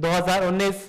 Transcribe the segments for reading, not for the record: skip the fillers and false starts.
2019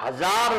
1000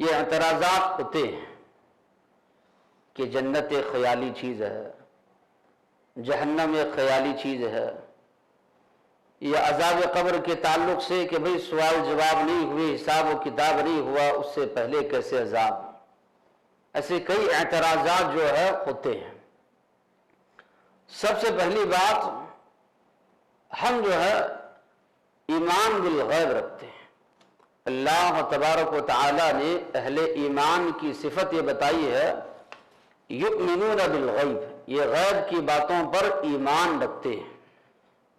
یہ اعتراضات ہوتے ہیں کہ جنت ایک خیالی چیز ہے، جہنم ایک خیالی چیز ہے، یا عذاب قبر کے تعلق سے کہ بھئی سوال جواب نہیں ہوئے، حساب و کتاب نہیں ہوا، اس سے پہلے کیسے عذاب؟ ایسے کئی اعتراضات جو ہے ہوتے ہیں۔ سب سے پہلی بات، ہم جو ہے ایمان بالغیب رکھتے ہیں۔ اللہ تبارک و تعالی نے اہل ایمان کی صفت یہ بتائی ہے، یؤمنون بالغیب، یہ غیب کی باتوں پر ایمان رکھتے ہیں۔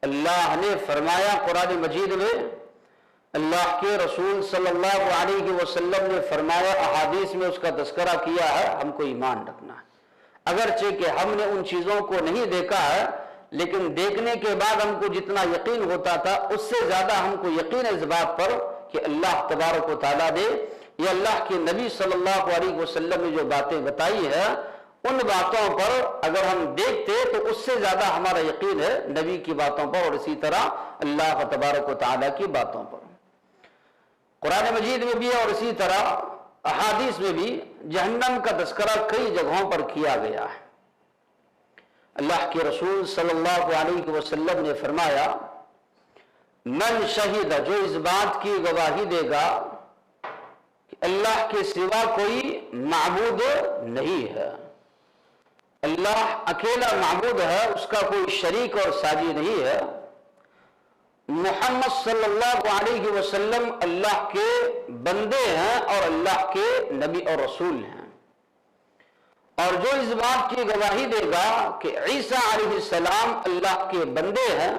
اللہ نے فرمایا قرآن مجید میں، اللہ کے رسول صلی اللہ علیہ وسلم نے فرمایا، احادیث میں اس کا تذکرہ کیا ہے، ہم کو ایمان رکھنا ہے۔ اگرچہ کہ ہم نے ان چیزوں کو نہیں دیکھا ہے، لیکن دیکھنے کے بعد ہم کو جتنا یقین ہوتا تھا اس سے زیادہ ہم کو یقین ہے اس بات پر کہ اللہ تبارک و تعالیٰ نے یا اللہ کے نبی صلی اللہ علیہ وسلم نے جو باتیں بتائی ہیں ان باتوں پر اگر ہم دیکھتے تو اس سے زیادہ ہمارا یقین ہے نبی کی باتوں پر، اور اسی طرح اللہ تبارک و تعالیٰ کی باتوں پر۔ قرآن مجید میں بھی اور اسی طرح احادیث میں بھی جہنم کا تذکرہ کئی جگہوں پر کیا گیا ہے۔ اللہ کے رسول صلی اللہ علیہ وسلم نے فرمایا، من شہید، جو اس بات کی گواہی دے گا کہ اللہ کے سوا کوئی معبود نہیں ہے، اللہ اکیلا معبود ہے، اس کا کوئی شریک اور ساجی نہیں ہے، محمد صلی اللہ علیہ وسلم اللہ کے بندے ہیں اور اللہ کے نبی اور رسول ہیں، اور جو اس بات کی گواہی دے گا کہ عیسیٰ علیہ السلام اللہ کے بندے ہیں،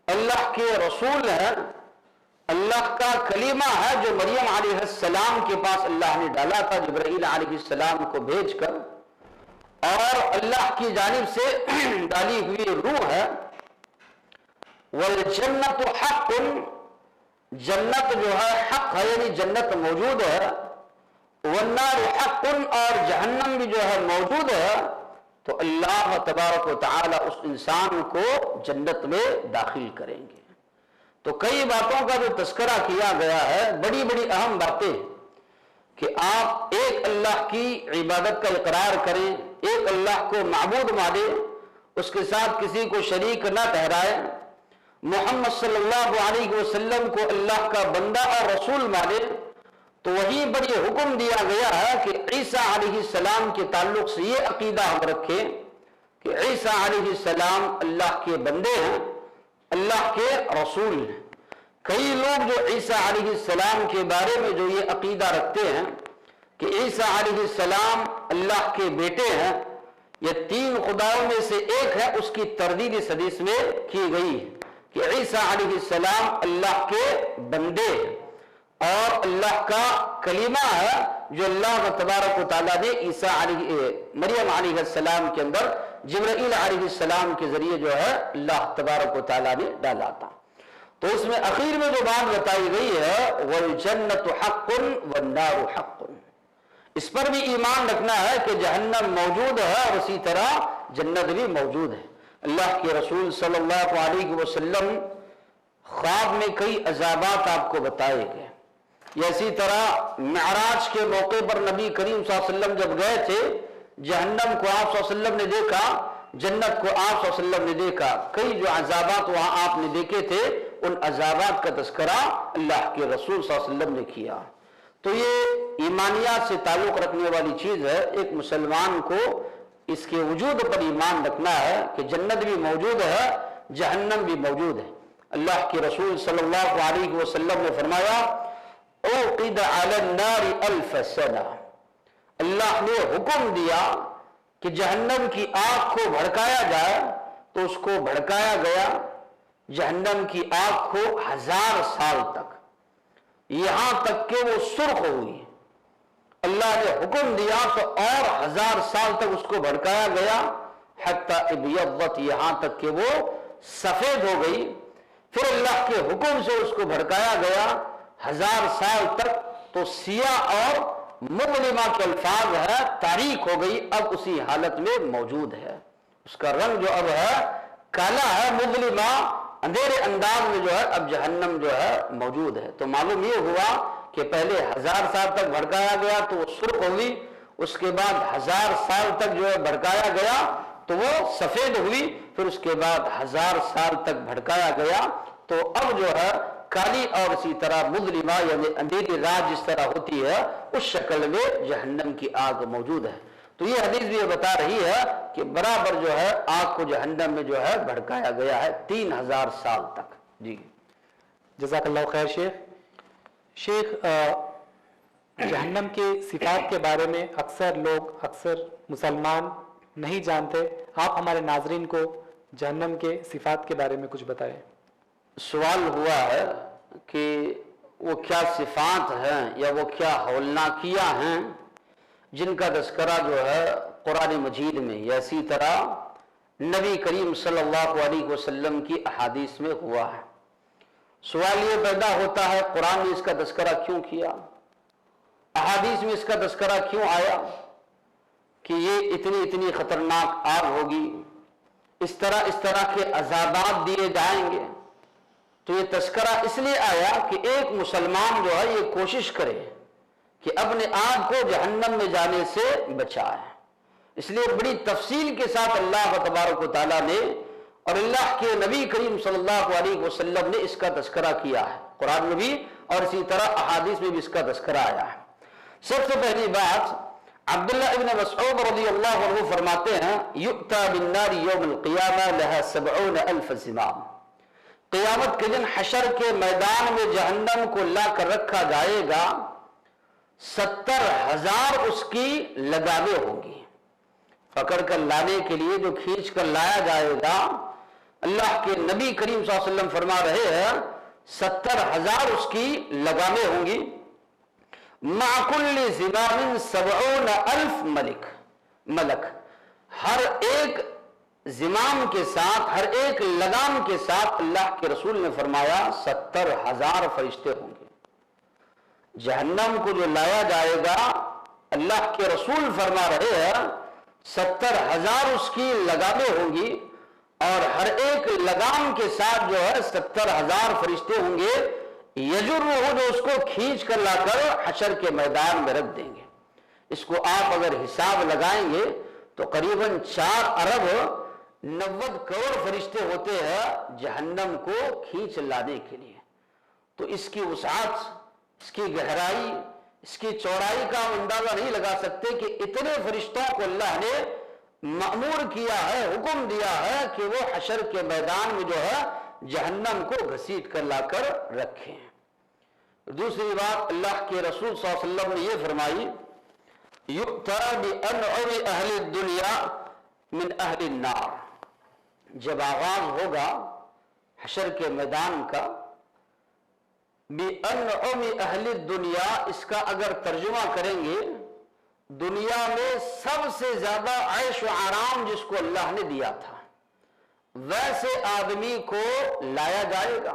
اللہ کے رسول ہیں، اللہ کا کلمہ ہے جو مریم علیہ السلام کے پاس اللہ نے ڈالا تھا جبرائیل علیہ السلام کو بھیج کر، اور اللہ کی جانب سے ڈالی ہوئی روح ہے، والجنت حق، جنت جو ہے حق ہے، یعنی جنت موجود ہے، والنار حق، اور جہنم بھی جو ہے موجود ہے، تو اللہ تبارک و تعالی اس انسان کو جنت میں داخل کریں گے۔ تو کئی باتوں کا جو تذکرہ کیا گیا ہے، بڑی بڑی اہم باتیں کہ آپ ایک اللہ کی عبادت کا اقرار کریں، ایک اللہ کو معبود مانیں، اس کے ساتھ کسی کو شریک نہ ٹھہرائیں، محمد صلی اللہ علیہ وسلم کو اللہ کا بندہ اور رسول مانیں، تو وہیں پر یہ حکم دیا گیا ہے کہ عیسیٰ علیہ السلام کے تعلق سے یہ عقیدہ ہم رکھیں کہ عیسیٰ علیہ السلام اللہ کے بندے ہیں، اللہ کے رسول ہیں۔ کئی لوگ جو عیسیٰ علیہ السلام کے بارے میں جو یہ عقیدہ رکھتے ہیں کہ عیسیٰ علیہ السلام اللہ کے بیٹے ہیں، یہ تین خداؤں میں سے ایک ہے، اس کی تردید اس حدیث میں کی گئی ہے کہ عیسیٰ علیہ السلام اللہ کے بندے ہیں اور اللہ کا کلمہ ہے جو اللہ تبارک و تعالیٰ نے مریم علیہ السلام کے اندر جبرائیل علیہ السلام کے ذریعے جو ہے اللہ تبارک و تعالیٰ نے ڈالا تھا۔ تو اس میں اخیر میں جو بات بتائی گئی ہے، والجنت حق والنار حق، اس پر بھی ایمان رکھنا ہے کہ جہنم موجود ہے اور اسی طرح جنت بھی موجود ہے۔ اللہ کے رسول صلی اللہ علیہ وسلم خواب میں کئی عذابات آپ کو بتائے گئے، اسی طرح معراج کے موقع پر نبی کریم صلی اللہ علیہ وسلم جب گئے تھے، جہنم کو آپ صلی اللہ علیہ وسلم نے دیکھا، جنت کو آپ صلی اللہ علیہ وسلم نے دیکھا، کئی جو عذابات وہاں آپ نے دیکھے تھے ان عذابات کا تذکرہ اللہ کے رسول صلی اللہ علیہ وسلم نے کیا۔ تو یہ ایمانیات سے تعلق رکھنے والی چیز ہے، ایک مسلمان کو اس کے وجود پر ایمان رکھنا ہے کہ جنت بھی موجود ہے، جہنم بھی موجود ہے۔ اللہ کے رسول صلی اللہ علیہ وسلم نے فرمایا، اوقد علی النار 1000 سنہ، اللہ نے حکم دیا کہ جہنم کی آگ کو بھڑکایا جائے، تو اس کو بھڑکایا گیا جہنم کی آگ کو 1000 سال تک، یہاں تک کہ وہ سرخ ہوئی۔ اللہ نے حکم دیا تو اور 1000 سال تک اس کو بھڑکایا گیا، حتی ابیضت، یہاں تک کہ وہ سفید ہو گئی۔ پھر اللہ کے حکم سے اس کو بھڑکایا گیا 1000 سال تک، تو سیاہ اور مظلمہ کے الفاظ ہے، تاریک ہو گئی، اب اسی حالت میں موجود ہے، اس کا رنگ جو اب ہے کالا ہے، مظلمہ اندھیرے انداز میں جو ہے اب جہنم جو ہے موجود ہے۔ تو معلوم یہ ہوا کہ پہلے 1000 سال تک بھڑکایا گیا تو وہ سرخ ہوئی، اس کے بعد 1000 سال تک جو ہے بھڑکایا گیا تو وہ سفید ہوئی، پھر اس کے بعد 1000 سال تک بھڑکایا گیا تو اب جو ہے کالی، اور اسی طرح مظلمہ یعنی اندھیری رات جس طرح ہوتی ہے اس شکل میں جہنم کی آگ موجود ہے۔ تو یہ حدیث بھی یہ بتا رہی ہے کہ برابر جو ہے آگ کو جہنم میں جو ہے بھڑکایا گیا ہے 3000 سال تک۔ جی جزاک اللہ خیر شیخ، جہنم کے صفات کے بارے میں اکثر مسلمان نہیں جانتے، آپ ہمارے ناظرین کو جہنم کے صفات کے بارے میں کچھ بتائیں۔ سوال ہوا ہے کہ وہ کیا صفات ہیں یا وہ کیا ہولناکیاں ہیں جن کا تذکرہ جو ہے قرآن مجید میں یا اسی طرح نبی کریم صلی اللہ علیہ وسلم کی احادیث میں ہوا ہے۔ سوال یہ پیدا ہوتا ہے قرآن نے اس کا تذکرہ کیوں کیا، احادیث میں اس کا تذکرہ کیوں آیا کہ یہ اتنی خطرناک آگ ہوگی، اس طرح کے عذابات دیے جائیں گے۔ تو یہ تذکرہ اس لیے آیا کہ ایک مسلمان جو ہے یہ کوشش کرے کہ اپنے آپ کو جہنم میں جانے سے بچائے۔ اس لیے بڑی تفصیل کے ساتھ اللہ تبارک و تعالیٰ نے اور اللہ کے نبی کریم صلی اللہ علیہ وسلم نے اس کا تذکرہ کیا ہے قرآن میں بھی، اور اسی طرح احادیث میں بھی اس کا تذکرہ آیا ہے۔ سب سے پہلی بات، عبداللہ ابن مسعود رضی اللہ عنہ فرماتے ہیں یؤتی بالنار یوم القیامہ لها 70,000 زمام، قیامت کے دن حشر کے میدان میں جہنم کو لا کر رکھا جائے گا، 70,000 اس کی لگامیں ہوں گی۔ پکڑ کر لانے کے لیے جو کھینچ کر لایا جائے گا، اللہ کے نبی کریم صلی اللہ علیہ وسلم فرما رہے ہیں 70,000 اس کی لگامیں ہوں گی۔ مع کل زمام 70,000 ملک، ہر ایک زمام کے ساتھ، ہر ایک لگام کے ساتھ اللہ کے رسول نے فرمایا 70,000 فرشتے ہوں گے۔ جہنم کو جو لایا جائے گا، اللہ کے رسول فرما رہے ہیں 70,000 اس کی لگامیں ہوں گی، اور ہر ایک لگام کے ساتھ جو ہے 70,000 فرشتے ہوں گے، یجرہ جو اس کو کھینچ کر لا کر حشر کے میدان میں رکھ دیں گے۔ اس کو آپ اگر حساب لگائیں گے تو قریباً 4 ارب 90 کروڑ فرشتے ہوتے ہیں جہنم کو کھینچ لانے کے لیے۔ تو اس کی وسعت، اس کی گہرائی، اس کی چوڑائی کا ہم اندازہ نہیں لگا سکتے کہ اتنے فرشتوں کو اللہ نے مأمور کیا ہے، حکم دیا ہے کہ وہ حشر کے میدان میں جو ہے جہنم کو گھسیٹ کر لا کر رکھیں۔ دوسری بات، اللہ کے رسول صلی اللہ علیہ وسلم نے یہ فرمائی یؤتی بأنعم اہل الدنیا من اہل النار، جب آغاز ہوگا حشر کے میدان کا، بأنعم اہل الدنیا، اس کا اگر ترجمہ کریں گے دنیا میں سب سے زیادہ عیش و آرام جس کو اللہ نے دیا تھا ویسے آدمی کو لایا جائے گا۔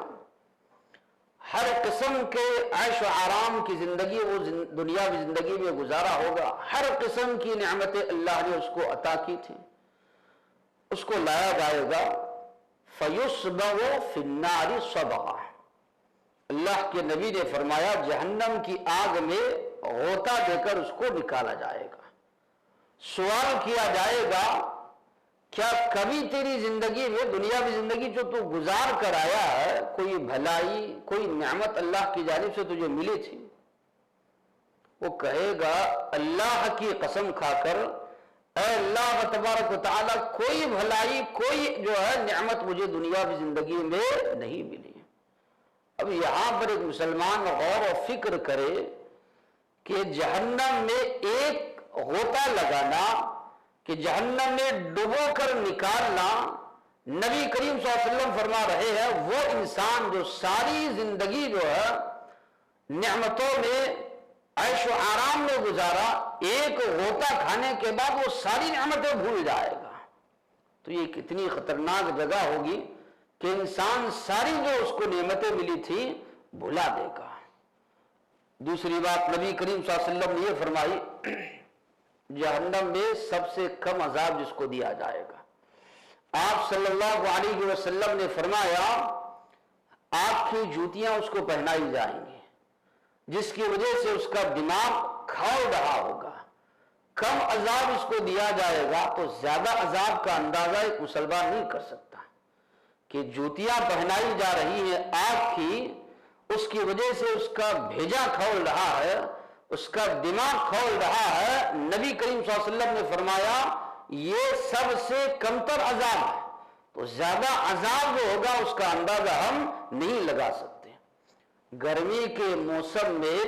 ہر قسم کے عیش و آرام کی زندگی وہ دنیاوی زندگی میں گزارا ہوگا، ہر قسم کی نعمتیں اللہ نے اس کو عطا کی تھی، اس کو لایا جائے گا۔ فَيُصْبَغُ فِي النَّارِ صَبْغًا، اللہ کے نبی نے فرمایا جہنم کی آگ میں غوطہ دے کر اس کو نکالا جائے گا۔ سوال کیا جائے گا کیا کبھی تیری زندگی میں، دنیاوی زندگی جو تو گزار کر آیا ہے، کوئی بھلائی، کوئی نعمت اللہ کی جانب سے تجھے ملی تھی؟ وہ کہے گا اللہ کی قسم کھا کر اے اللہ تبارک و تعالیٰ، کوئی بھلائی، کوئی جو ہے نعمت مجھے دنیاوی زندگی میں نہیں ملی۔ اب یہاں پر ایک مسلمان غور و فکر کرے کہ جہنم میں ایک غوطہ لگانا، کہ جہنم میں ڈبو کر نکالنا، نبی کریم صلی اللہ علیہ وسلم فرما رہے ہیں وہ انسان جو ساری زندگی جو ہے نعمتوں میں، عیش و آرام میں گزارا، ایک غوطہ کھانے کے بعد وہ ساری نعمتیں بھول جائے گا، تو یہ کتنی خطرناک جگہ ہوگی کہ انسان ساری جو اس کو نعمتیں ملی تھی بھلا دے گا۔ دوسری بات، نبی کریم صلی اللہ علیہ وسلم نے یہ فرمائی جہنم میں سب سے کم عذاب جس کو دیا جائے گا، آپ صلی اللہ علیہ وسلم نے فرمایا آپ کی جوتیاں اس کو پہنائی جائیں گی، جس کی وجہ سے اس کا دماغ کھول رہا ہوگا. کم عذاب اس کو دیا جائے گا تو زیادہ عذاب کا اندازہ ایک مسلمان نہیں کر سکتا. کہ جوتیاں پہنائی جا رہی ہیں آگ کی، اس کی وجہ سے اس کا بھیجا کھول رہا ہے، اس کا دماغ کھول رہا ہے. نبی کریم صلی اللہ علیہ وسلم نے فرمایا یہ سب سے کمتر عذاب ہے. تو زیادہ عذاب جو ہوگا اس کا اندازہ ہم نہیں لگا سکتے. گرمی کے موسم میں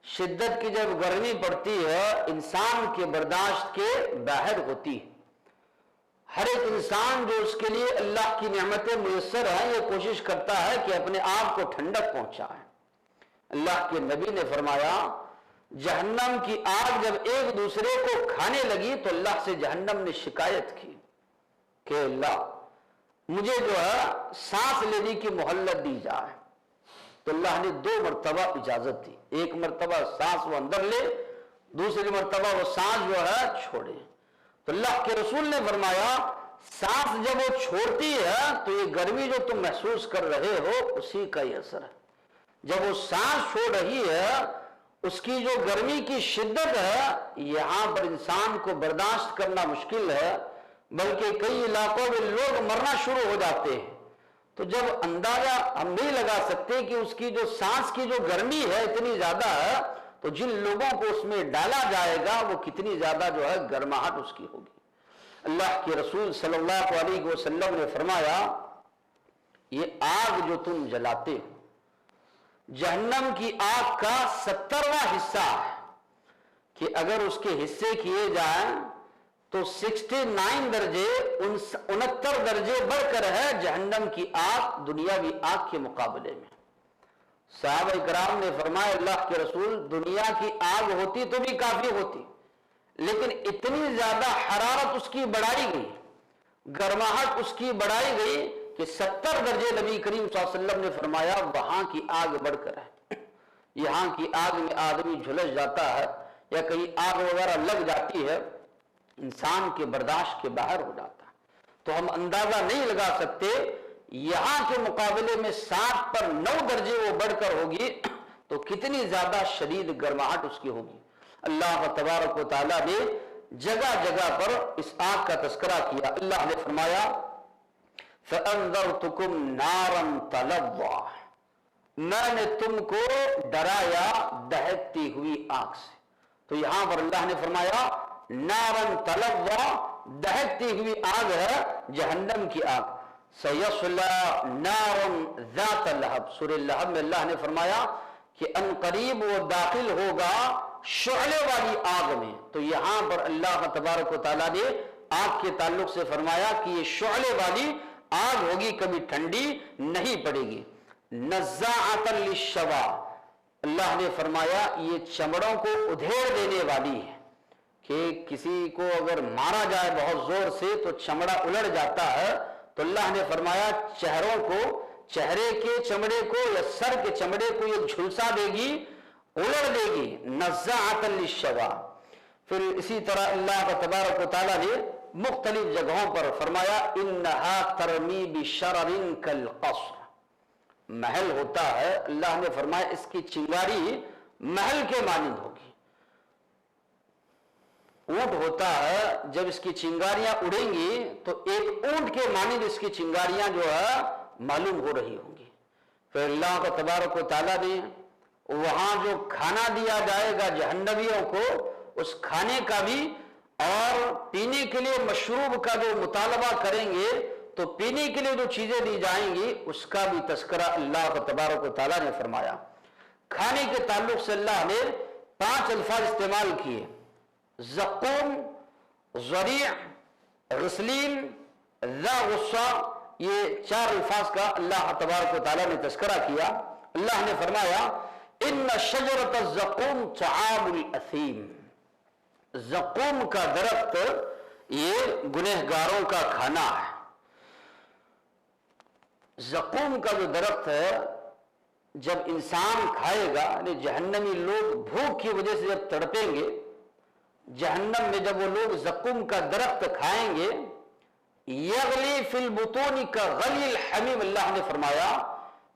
شدت کی جب گرمی پڑتی ہے انسان کے برداشت کے باہر ہوتی ہے. ہر ایک انسان جو اس کے لیے اللہ کی نعمتیں میسر ہیں یہ کوشش کرتا ہے کہ اپنے آپ کو ٹھنڈک پہنچائے. اللہ کے نبی نے فرمایا جہنم کی آگ جب ایک دوسرے کو کھانے لگی تو اللہ سے جہنم نے شکایت کی کہ اللہ مجھے جو ہے سانس لینے کی مہلت دی جائے. تو اللہ نے 2 مرتبہ اجازت دی. ایک مرتبہ سانس وہ اندر لے، دوسری مرتبہ وہ سانس جو ہے چھوڑے. تو اللہ کے رسول نے فرمایا سانس جب وہ چھوڑتی ہے تو یہ گرمی جو تم محسوس کر رہے ہو اسی کا ہی اثر ہے. جب وہ سانس چھوڑ رہی ہے اس کی جو گرمی کی شدت ہے یہاں پر انسان کو برداشت کرنا مشکل ہے، بلکہ کئی علاقوں میں لوگ مرنا شروع ہو جاتے ہیں. تو جب اندازہ ہم نہیں لگا سکتے کہ اس کی جو سانس کی جو گرمی ہے اتنی زیادہ ہے تو جن لوگوں کو اس میں ڈالا جائے گا وہ کتنی زیادہ جو ہے گرماہٹ اس کی ہوگی. اللہ کے رسول صلی اللہ علیہ وسلم نے فرمایا یہ آگ جو تم جلاتے ہو جہنم کی آگ کا 70واں حصہ ہے کہ اگر اس کے حصے کیے جائیں تو 69 درجے 69 درجے بڑھ کر ہے جہنم کی آگ دنیاوی آگ کے مقابلے میں. صحابہ کرام نے فرمایا اللہ کے رسول دنیا کی آگ ہوتی تو بھی کافی ہوتی، لیکن اتنی زیادہ حرارت اس کی بڑھائی گئی، گرماہٹ اس کی بڑھائی گئی کہ 70 درجے نبی کریم صلی اللہ علیہ وسلم نے فرمایا وہاں کی آگ بڑھ کر ہے. یہاں کی آگ میں آدمی جھلس جاتا ہے یا کہیں آگ وغیرہ لگ جاتی ہے انسان کے برداشت کے باہر ہو جاتا ہے. تو ہم اندازہ نہیں لگا سکتے یہاں کے مقابلے میں 7 پر 9 درجے وہ بڑھ کر ہوگی تو کتنی زیادہ شدید گرماہٹ اس کی ہوگی. اللہ تبارک و تعالیٰ نے جگہ جگہ پر اس آگ کا تذکرہ کیا. اللہ نے فرمایا فَأَنذَرْتُكُمْ نَارًا تَلَظَّىٰ میں نے تم کو ڈرایا دہکتی ہوئی آگ سے. تو یہاں پر اللہ نے فرمایا نارن تلظا دہکتی ہوئی آگ ہے جہنم کی آگ. سیصلا نارن ذات لہب سورہ لہب میں اللہ نے فرمایا کہ ان قریب وہ داخل ہوگا شعلے والی آگ میں. تو یہاں پر اللہ تبارک و تعالیٰ نے آگ کے تعلق سے فرمایا کہ یہ شعلے والی آگ ہوگی، کبھی ٹھنڈی نہیں پڑے گی. نزاعۃ للشوا اللہ نے فرمایا یہ چمڑوں کو ادھیڑ دینے والی ہے کہ کسی کو اگر مارا جائے بہت زور سے تو چمڑا الٹ جاتا ہے. تو اللہ نے فرمایا چہروں کو، چہرے کے چمڑے کو یا سر کے چمڑے کو یہ جھلسا دے گی، الٹ دے گی. نزاعۃ للشوا. پھر اسی طرح اللہ تبارک و تعالیٰ نے مختلف جگہوں پر فرمایا انہا ترمی بشرر کالقصر. محل ہوتا ہے اللہ نے فرمایا اس کی چنگاری محل کے مانند ہوگی. اونٹ ہوتا ہے جب اس کی چنگاریاں اڑیں گی تو ایک اونٹ کے مانند اس کی چنگاریاں جو ہے معلوم ہو رہی ہوں گی. پھر اللہ کا تبارک و تعالیٰ نے وہاں جو کھانا دیا جائے گا جہنمیوں کو اس کھانے کا بھی اور پینے کے لیے مشروب کا جو مطالبہ کریں گے تو پینے کے لیے جو چیزیں دی جائیں گی اس کا بھی تذکرہ اللہ تبارک و تعالیٰ نے فرمایا. کھانے کے تعلق سے اللہ نے 5 الفاظ استعمال کیے. زقوم، ذریع، غسلین، ذا غصہ، یہ 4 الفاظ کا اللہ تبارک و تعالیٰ نے تذکرہ کیا. اللہ نے فرمایا ان شجرۃ الزقوم طعام الاثیم. زقوم کا درخت یہ گنہگاروں کا کھانا ہے. زقوم کا جو درخت ہے جب انسان کھائے گا یعنی جہنمی لوگ بھوک کی وجہ سے جب تڑپیں گے جہنم میں جب وہ لوگ زقوم کا درخت کھائیں گے یغلی فی البطون کا غلی الحمیم. اللہ نے فرمایا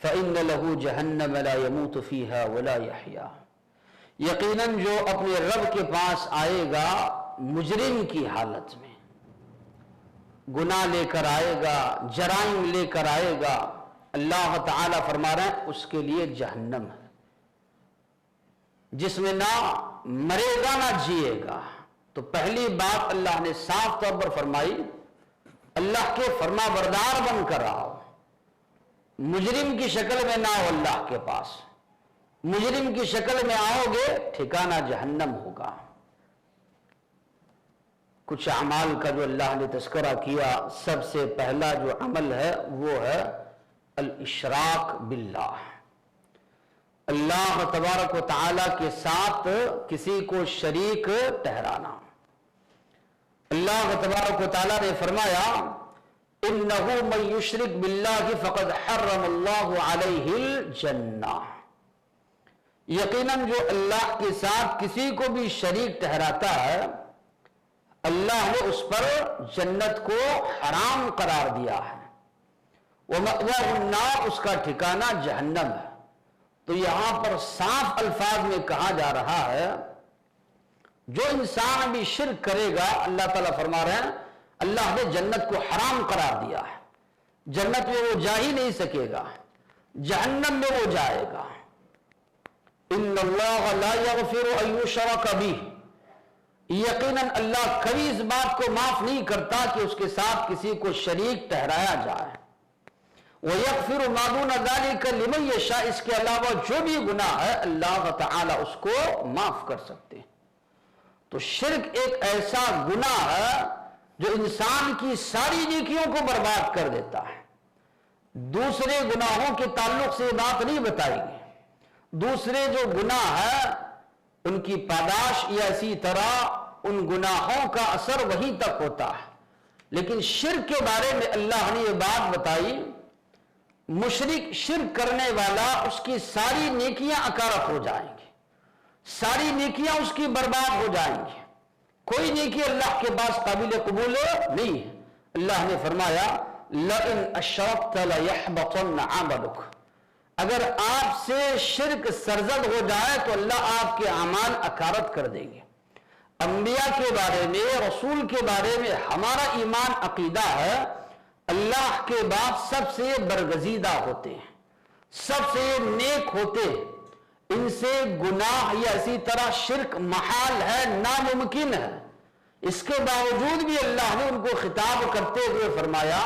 فإن له جہنم لا يموت فيها ولا يحيا، یقیناً جو اپنے رب کے پاس آئے گا مجرم کی حالت میں، گناہ لے کر آئے گا، جرائم لے کر آئے گا، اللہ تعالیٰ فرما رہے ہیں اس کے لیے جہنم ہے، جس میں نہ مرے گا نہ جیے گا۔ تو پہلی بات اللہ نے صاف طور پر فرمائی، اللہ کے فرما بردار بن کر آؤ، مجرم کی شکل میں نہ آؤ اللہ کے پاس، مجرم کی شکل میں آؤ گے ٹھکانہ جہنم ہوگا۔ کچھ اعمال کا جو اللہ نے تذکرہ کیا، سب سے پہلا جو عمل ہے وہ ہے الاشراک باللہ، اللہ تبارک و تعالی کے ساتھ کسی کو شریک ٹھہرانا۔ اللہ تبارک و تعالی نے فرمایا انہ من یشرک باللہ فقد حرم اللہ علیہ الجنہ، یقیناً جو اللہ کے ساتھ کسی کو بھی شریک ٹھہراتا ہے اللہ نے اس پر جنت کو حرام قرار دیا ہے، وَمَأْوَاهُ النَّارُ، اس کا ٹھکانہ جہنم ہے۔ تو یہاں پر صاف الفاظ میں کہا جا رہا ہے جو انسان بھی شرک کرے گا، اللہ تعالیٰ فرما رہے ہیں اللہ نے جنت کو حرام قرار دیا ہے، جنت میں وہ جا ہی نہیں سکے گا، جہنم میں وہ جائے گا۔ ان اللہ لا یغفر ان یشرک بہ، یقیناً اللہ کبھی اس بات کو معاف نہیں کرتا کہ اس کے ساتھ کسی کو شریک ٹھہرایا جائے۔ وَيَغْفِرُ مَا دُونَ ذَلِكَ لِمَن يَشَاءُ، اس کے علاوہ جو بھی گناہ ہے اللہ تعالیٰ اس کو معاف کر سکتے ہیں۔ تو شرک ایک ایسا گناہ ہے جو انسان کی ساری نیکیوں کو برباد کر دیتا ہے۔ دوسرے گناہوں کے تعلق سے یہ بات نہیں بتائی گئی، دوسرے جو گناہ ہے ان کی پاداش یا اسی طرح ان گناہوں کا اثر وہیں تک ہوتا ہے، لیکن شرک کے بارے میں اللہ نے یہ بات بتائی، مشرک شرک کرنے والا اس کی ساری نیکیاں اکارت ہو جائیں گی، ساری نیکیاں اس کی برباد ہو جائیں گی، کوئی نیکی اللہ کے پاس قابل قبول نہیں ہے۔ اللہ نے فرمایا لَئِنْ أَشْرَكْتَ لَيَحْبَطَنَّ عَمَلُكَ، اگر آپ سے شرک سرزد ہو جائے تو اللہ آپ کے اعمال اکارت کر دیں گے۔ انبیاء کے بارے میں، رسول کے بارے میں ہمارا ایمان عقیدہ ہے اللہ کے بعد سب سے برگزیدہ ہوتے ہیں، سب سے نیک ہوتے ہیں، ان سے گناہ یا اسی طرح شرک محال ہے، ناممکن ہے۔ اس کے باوجود بھی اللہ نے ان کو خطاب کرتے ہوئے فرمایا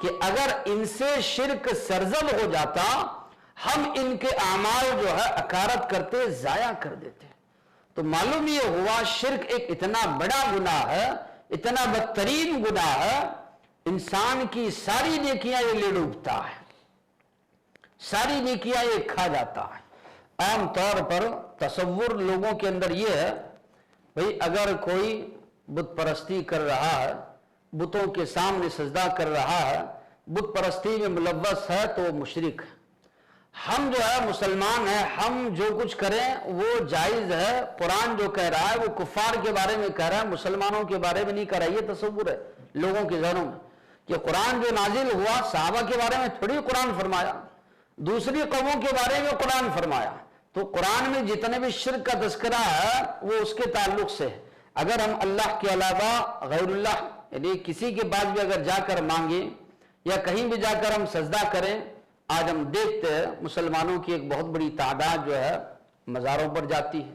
کہ اگر ان سے شرک سرزد ہو جاتا ہم ان کے اعمال جو ہے اکارت کرتے، ضائع کر دیتے۔ تو معلوم یہ ہوا شرک ایک اتنا بڑا گناہ ہے، اتنا بدترین گناہ ہے، انسان کی ساری نیکیاں یہ لے ڈوبتا ہے، ساری نیکیاں یہ کھا جاتا ہے۔ عام طور پر تصور لوگوں کے اندر یہ ہے بھئی اگر کوئی بت پرستی کر رہا ہے، بتوں کے سامنے سجدہ کر رہا ہے، بت پرستی میں ملوث ہے تو وہ مشرک ہے۔ ہم جو ہے مسلمان ہیں، ہم جو کچھ کریں وہ جائز ہے، قرآن جو کہہ رہا ہے وہ کفار کے بارے میں کہہ رہا ہے، مسلمانوں کے بارے میں نہیں کہہ رہا۔ یہ تصور ہے لوگوں کے ذہنوں میں کہ قرآن جو نازل ہوا صحابہ کے بارے میں تھوڑی قرآن فرمایا، دوسری قوموں کے بارے میں قرآن فرمایا۔ تو قرآن میں جتنے بھی شرک کا تذکرہ ہے وہ اس کے تعلق سے ہے۔ اگر ہم اللہ کے علاوہ غیر اللہ یعنی کسی کے پاس بھی اگر جا کر مانگیں یا کہیں بھی جا کر ہم سجدہ کریں، آج ہم دیکھتے ہیں مسلمانوں کی ایک بہت بڑی تعداد جو ہے مزاروں پر جاتی ہے،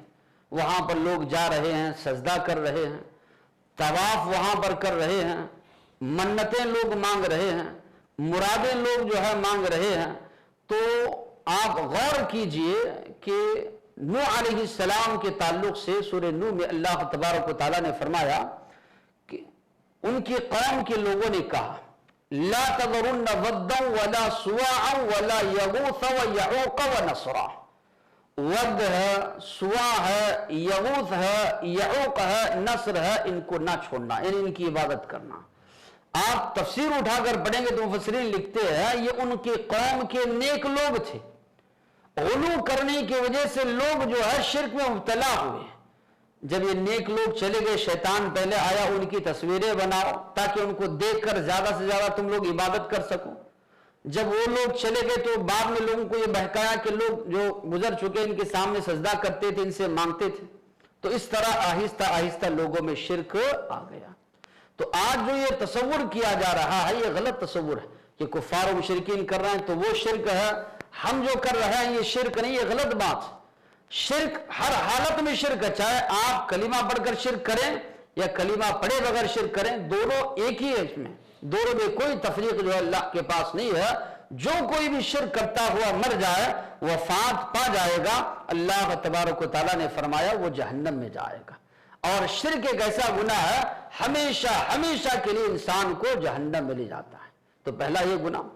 وہاں پر لوگ جا رہے ہیں، سجدہ کر رہے ہیں، طواف وہاں پر کر رہے ہیں، منتیں لوگ مانگ رہے ہیں، مرادیں لوگ جو ہے مانگ رہے ہیں۔ تو آپ غور کیجئے کہ نوح علیہ السلام کے تعلق سے سورہ نوح میں اللہ تبارک و تعالیٰ نے فرمایا کہ ان کی قوم کے لوگوں نے کہا لا تذرن ودا ولا سواعا ولا یغوث ویعوق ونسرا، ود ہے، سوا ہے، یغوث ہے، یعوق ہے، نصر ہے، ان کو نہ چھوڑنا، یعنی ان کی عبادت کرنا۔ آپ تفسیر اٹھا کر پڑھیں گے تو مفسرین لکھتے ہیں یہ ان کے قوم کے نیک لوگ تھے، غلو کرنے کی وجہ سے لوگ جو ہے شرک میں مبتلا ہوئے۔ جب یہ نیک لوگ چلے گئے شیطان پہلے آیا ان کی تصویریں بناؤ تاکہ ان کو دیکھ کر زیادہ سے زیادہ تم لوگ عبادت کر سکو۔ جب وہ لوگ چلے گئے تو بعد میں لوگوں کو یہ بہکایا کہ لوگ جو گزر چکے ان کے سامنے سجدہ کرتے تھے، ان سے مانگتے تھے، تو اس طرح آہستہ آہستہ لوگوں میں شرک آ گیا۔ تو آج جو یہ تصور کیا جا رہا ہے یہ غلط تصور ہے کہ کفار و مشرکین کر رہے ہیں تو وہ شرک ہے، ہم جو کر رہے ہیں یہ شرک نہیں، یہ غلط بات ہے۔ شرک ہر حالت میں شرک ہے، چاہے آپ کلمہ پڑھ کر شرک کریں یا کلمہ پڑھے بغیر شرک کریں، دونوں ایک ہی ہے، اس میں دونوں میں کوئی تفریق جو ہے اللہ کے پاس نہیں ہے۔ جو کوئی بھی شرک کرتا ہوا مر جائے وفات پا جائے گا، اللہ تبارک و تعالیٰ نے فرمایا وہ جہنم میں جائے گا۔ اور شرک ایک ایسا گناہ ہے ہمیشہ ہمیشہ کے لیے انسان کو جہنم میں لے جاتا ہے۔ تو پہلا یہ گناہ،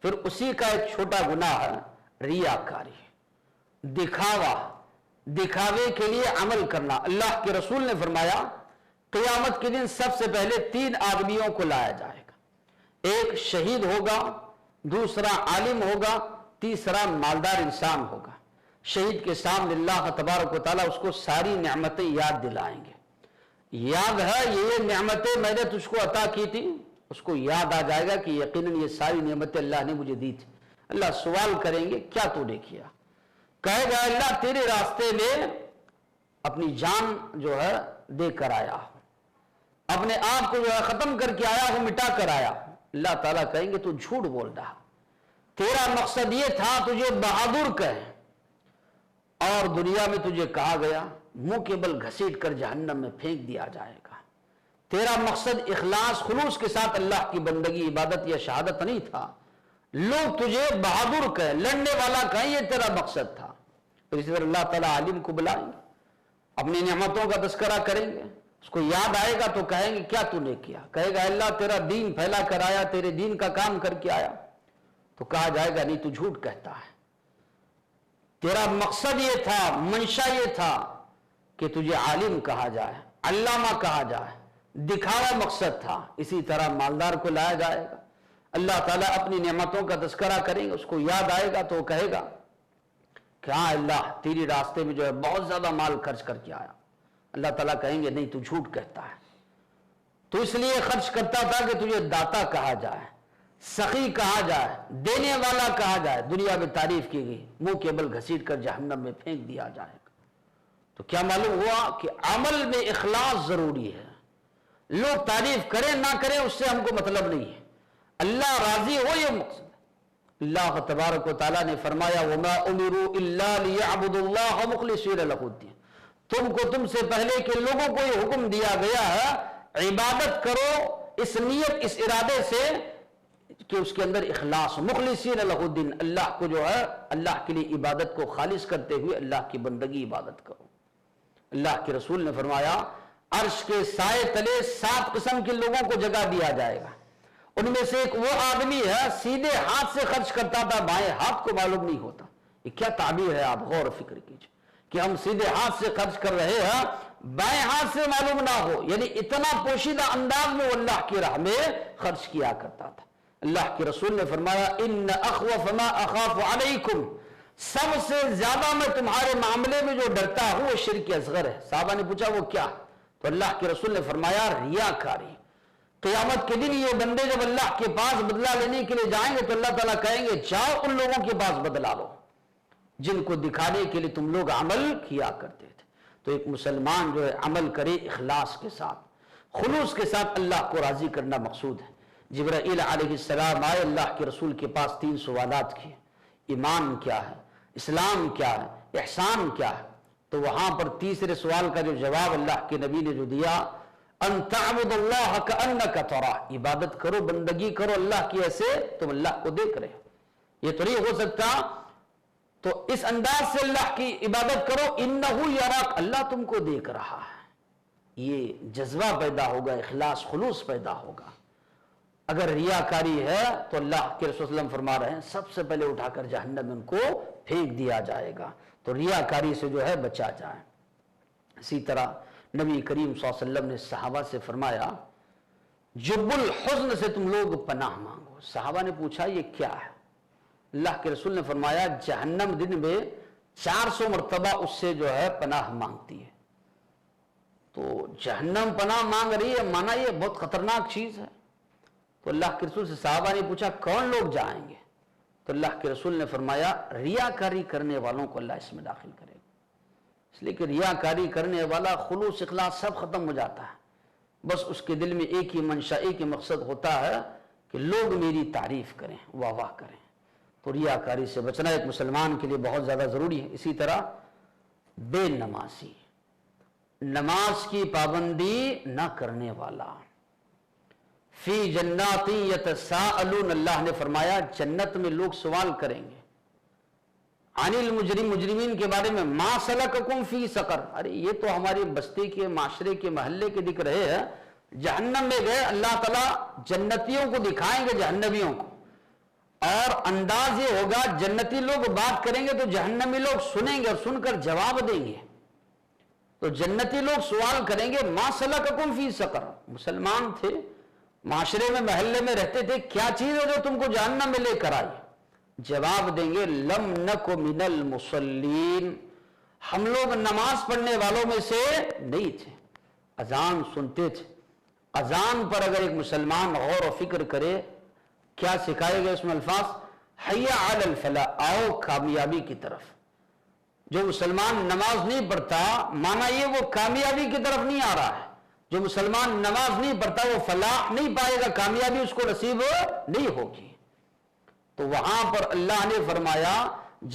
پھر اسی کا ایک چھوٹا گناہ ہے ریاکاری، دکھاوا، دکھاوے کے لیے عمل کرنا۔ اللہ کے رسول نے فرمایا قیامت کے دن سب سے پہلے 3 آدمیوں کو لایا جائے گا، ایک شہید ہوگا، دوسرا عالم ہوگا، تیسرا مالدار انسان ہوگا۔ شہید کے سامنے اللہ تبارک و تعالیٰ اس کو ساری نعمتیں یاد دلائیں گے، یاد ہے یہ نعمتیں میں نے تجھ کو عطا کی تھی، اس کو یاد آ جائے گا کہ یقیناً یہ ساری نعمتیں اللہ نے مجھے دی تھی۔ اللہ سوال کریں گے کیا تو نے کیا؟ کہے گا اللہ تیرے راستے میں اپنی جان جو ہے دے کر آیا ہوں، اپنے آپ کو جو ہے ختم کر کے آیا ہوں، مٹا کر آیا ہوں۔ اللہ تعالیٰ کہیں گے تو جھوٹ بول رہا، تیرا مقصد یہ تھا تجھے بہادر کہے اور دنیا میں تجھے کہا گیا منہ کے بل گھسیٹ کر جہنم میں پھینک دیا جائے گا۔ تیرا مقصد اخلاص خلوص کے ساتھ اللہ کی بندگی عبادت یا شہادت نہیں تھا، لوگ تجھے بہادر کہیں، لڑنے والا کہیں، یہ تیرا مقصد تھا۔ پھر اسی طرح اللہ تعالیٰ عالم کو بلائیں گے، اپنی نعمتوں کا تذکرہ کریں گے، اس کو یاد آئے گا تو کہیں گے کیا تو نے کیا؟ کہے گا اللہ تیرا دین پھیلا کر آیا، تیرے دین کا کام کر کے آیا، تو کہا جائے گا نہیں تو جھوٹ کہتا ہے، تیرا مقصد یہ تھا، منشا یہ تھا کہ تجھے عالم کہا جائے، علامہ کہا جائے، دکھاوا مقصد تھا۔ اسی طرح مالدار کو لایا جائے گا، اللہ تعالیٰ اپنی نعمتوں کا تذکرہ کریں گے، اس کو یاد آئے گا تو وہ کہے گا کہ ہاں اللہ تیری راستے میں جو ہے بہت زیادہ مال خرچ کر کے آیا۔ اللہ تعالیٰ کہیں گے نہیں تو جھوٹ کہتا ہے، تو اس لیے خرچ کرتا تھا کہ تجھے داتا کہا جائے، سخی کہا جائے، دینے والا کہا جائے، دنیا میں تعریف کی گئی، منہ کے بل گھسیٹ کر جہنم میں پھینک دیا جائے گا۔ تو کیا معلوم ہوا کہ عمل میں اخلاص ضروری ہے، لوگ تعریف کریں نہ کریں اس سے ہم کو مطلب نہیں ہے، اللہ راضی ہو یہ مقصد ہے۔ اللہ تبارک و تعالیٰ نے فرمایا وَمَا أُمِرُوا إِلَّا لِيَعْبُدُوا اللَّهَ مُخْلِصِينَ لَهُ الدِّينَ، تم سے پہلے کے لوگوں کو یہ حکم دیا گیا ہے عبادت کرو اس نیت اس ارادے سے کہ اس کے اندر اخلاص، مخلصین لہ الدین، اللہ کو جو ہے اللہ کے لیے عبادت کو خالص کرتے ہوئے اللہ کی بندگی عبادت کرو۔ اللہ کے رسول نے فرمایا عرش کے سائے تلے 7 قسم کے لوگوں کو جگہ دیا جائے گا، ان میں سے ایک وہ آدمی ہے سیدھے ہاتھ سے خرچ کرتا تھا، بائیں ہاتھ کو معلوم نہیں ہوتا۔ یہ کیا تعبیر ہے، آپ غور و فکر کیجئے کہ ہم سیدھے ہاتھ سے خرچ کر رہے ہیں، بائیں ہاتھ سے معلوم نہ ہو، یعنی اتنا پوشیدہ انداز میں وہ اللہ کی راہ میں خرچ کیا کرتا تھا۔ اللہ کے رسول نے فرمایا ان اخوف ما اخاف علیکم، سب سے زیادہ میں تمہارے معاملے میں جو ڈرتا ہوں وہ شرک اصغر ہے۔ صحابہ نے پوچھا وہ کیا؟ تو اللہ کے رسول نے فرمایا ریاکاری۔ قیامت کے دن یہ بندے جب اللہ کے پاس بدلہ لینے کے لیے جائیں گے تو اللہ تعالیٰ کہیں گے جاؤ ان لوگوں کے پاس بدلہ لو جن کو دکھانے کے لیے تم لوگ عمل کیا کرتے تھے۔ تو ایک مسلمان جو ہے عمل کرے اخلاص کے ساتھ، خلوص کے ساتھ، اللہ کو راضی کرنا مقصود ہے۔ جبرائیل علیہ السلام آئے اللہ کے رسول کے پاس 3 سوالات کیے، ایمان کیا ہے، اسلام کیا ہے، احسان کیا ہے؟ تو وہاں پر تیسرے سوال کا جو جواب اللہ کے نبی نے جو دیا ان تعبد اللہ کأنک تراہ، عبادت کرو، بندگی کرو اللہ کی ایسے تم اللہ کو دیکھ رہے ہو۔ یہ تو نہیں ہو سکتا، تو اس انداز سے اللہ کی عبادت کرو، انہ یراک، اللہ تم کو دیکھ رہا ہے۔ یہ جذبہ پیدا ہوگا، اخلاص خلوص پیدا ہوگا۔ اگر ریاکاری ہے تو اللہ کے رسول صلی اللہ علیہ وسلم فرما رہے ہیں سب سے پہلے اٹھا کر جہنم میں ان کو پھینک دیا جائے گا۔ تو ریاکاری سے جو ہے بچا جائے۔ اسی طرح نبی کریم صلی اللہ علیہ وسلم نے صحابہ سے فرمایا جب الحزن سے تم لوگ پناہ مانگو۔ صحابہ نے پوچھا یہ کیا ہے؟ اللہ کے رسول نے فرمایا جہنم دن میں 400 مرتبہ اس سے جو ہے پناہ مانگتی ہے۔ تو جہنم پناہ مانگ رہی ہے، مانا یہ بہت خطرناک چیز ہے۔ تو اللہ کے رسول سے صحابہ نے پوچھا کون لوگ جائیں گے؟ تو اللہ کے رسول نے فرمایا ریاکاری کرنے والوں کو اللہ اس میں داخل کرے گا، اس لیے کہ ریاکاری کرنے والا خلوص اخلاص سب ختم ہو جاتا ہے، بس اس کے دل میں ایک ہی منشا، ایک ہی مقصد ہوتا ہے کہ لوگ میری تعریف کریں، واہ واہ کریں۔ تو ریاکاری سے بچنا ایک مسلمان کے لیے بہت زیادہ ضروری ہے۔ اسی طرح بے نمازی، نماز کی پابندی نہ کرنے والا، فی جنات یتساءلون، اللہ نے فرمایا جنت میں لوگ سوال کریں گے، عن المجرم، مجرمین کے بارے میں، ما سلککم فی سقر، ارے یہ تو ہماری بستی کے، معاشرے کے، محلے کے دکھ رہے ہیں، جہنم میں گئے۔ اللہ تعالیٰ جنتیوں کو دکھائیں گے جہنمیوں کو، اور انداز یہ ہوگا جنتی لوگ بات کریں گے تو جہنمی لوگ سنیں گے اور سن کر جواب دیں گے۔ تو جنتی لوگ سوال کریں گے ما سلککم فی سقر، مسلمان تھے، معاشرے میں محلے میں رہتے تھے، کیا چیز ہے جو تم کو جہنم میں لے کر آئی؟ جواب دیں گے لم نک من المصلین، ہم لوگ نماز پڑھنے والوں میں سے نہیں تھے، اذان سنتے تھے۔ اذان پر اگر ایک مسلمان غور و فکر کرے، کیا سکھائے گئے اس میں الفاظ؟ حی علی الفلاح، آؤ کامیابی کی طرف۔ جو مسلمان نماز نہیں پڑھتا، مانا یہ وہ کامیابی کی طرف نہیں آ رہا ہے۔ جو مسلمان نماز نہیں پڑھتا وہ فلاح نہیں پائے گا، کامیابی اس کو نصیب نہیں ہوگی۔ تو وہاں پر اللہ نے فرمایا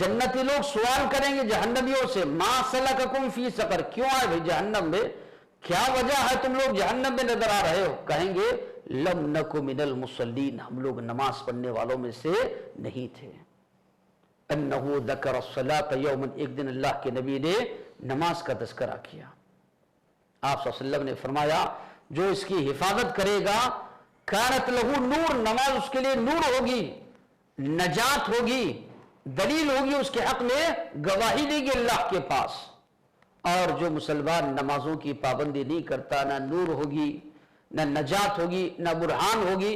جنتی لوگ سوال کریں گے جہنمیوں سے ما سلککم فی سقر، کیوں آئے بھائی جہنم میں، کیا وجہ ہے تم لوگ جہنم میں نظر آ رہے ہو؟ کہیں گے لم نک من المصلین، ہم لوگ نماز پڑھنے والوں میں سے نہیں تھے۔ انہ ذکر الصلاۃ یوما، ایک دن اللہ کے نبی نے نماز کا تذکرہ کیا۔ آپ صلی اللہ علیہ وسلم نے فرمایا جو اس کی حفاظت کرے گا کانت لہو نور، نماز اس کے لیے نور ہوگی، نجات ہوگی، دلیل ہوگی اس کے حق میں، گواہی دے گی اللہ کے پاس۔ اور جو مسلمان نمازوں کی پابندی نہیں کرتا، نہ نور ہوگی، نہ نجات ہوگی، نہ برہان ہوگی،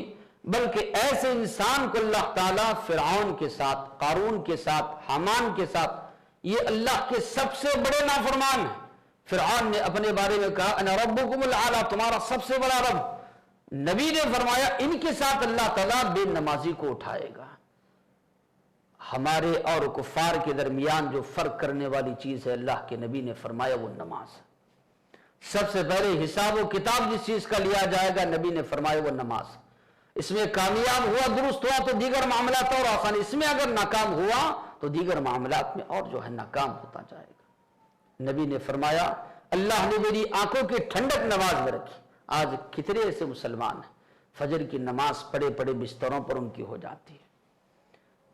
بلکہ ایسے انسان کو اللہ تعالیٰ فرعون کے ساتھ، قارون کے ساتھ، حامان کے ساتھ، یہ اللہ کے سب سے بڑے نافرمان ہیں۔ فرعون نے اپنے بارے میں کہا انا ربکم الاعلی، تمہارا سب سے بڑا رب۔ نبی نے فرمایا ان کے ساتھ اللہ تعالیٰ بے نمازی کو اٹھائے گا۔ ہمارے اور کفار کے درمیان جو فرق کرنے والی چیز ہے، اللہ کے نبی نے فرمایا وہ نماز ہے۔ سب سے پہلے حساب و کتاب جس چیز کا لیا جائے گا، نبی نے فرمایا وہ نماز۔ اس میں کامیاب ہوا، درست ہوا تو دیگر معاملات اور آسان، اس میں اگر ناکام ہوا تو دیگر معاملات میں اور جو ہے ناکام ہوتا جائے گا۔ نبی نے فرمایا اللہ نے میری آنکھوں کی ٹھنڈک نماز میں رکھی۔ آج کتنے ایسے مسلمان ہیں فجر کی نماز پڑے پڑے بستروں پر ان کی ہو جاتی ہے،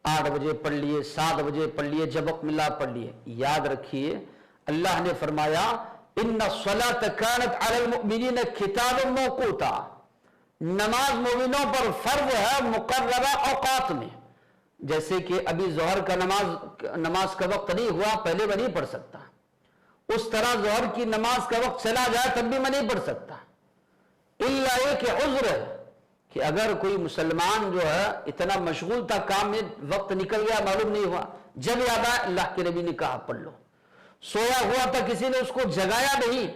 8 بجے پڑھ لیے، 7 بجے پڑھ لیے، جب وقت ملا پڑھ لیے۔ یاد رکھیے اللہ نے فرمایا ان الصلاۃ کانت علی المؤمنین کتابا موقوتا، نماز مومنوں پر فرض ہے مقررہ اوقات میں۔ جیسے کہ ابھی ظہر کا نماز کا وقت نہیں ہوا، پہلے میں نہیں پڑھ سکتا، اس طرح ظہر کی نماز کا وقت چلا جائے تب بھی میں نہیں پڑھ سکتا، الا یہ کہ عذر ہے کہ اگر کوئی مسلمان جو ہے اتنا مشغول تھا کام میں، وقت نکل گیا معلوم نہیں ہوا، جب یاد آیا اللہ کے نبی نے کہا پڑھ لو۔ سویا ہوا تھا کسی نے اس کو جگایا نہیں،